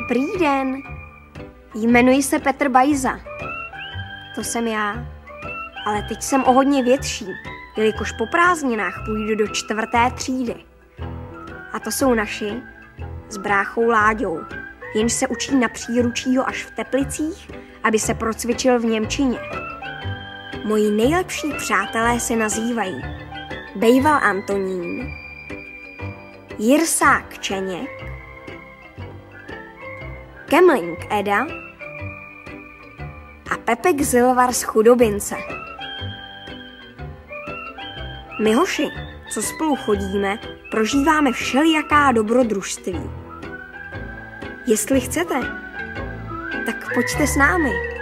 Prý den. Jmenuji se Petr Bajza. To jsem já. Ale teď jsem o hodně větší, jelikož po prázdninách půjdu do 4. třídy. A to jsou naši s bráchou Láďou, jenž se učí na příručího až v Teplicích, aby se procvičil v němčině. Moji nejlepší přátelé se nazývají Bejval Antonín, Jirsák Čeněk, Kemling Eda a Pepek Zilvar z Chudobince. My hoši, co spolu chodíme, prožíváme všelijaká dobrodružství. Jestli chcete, tak pojďte s námi.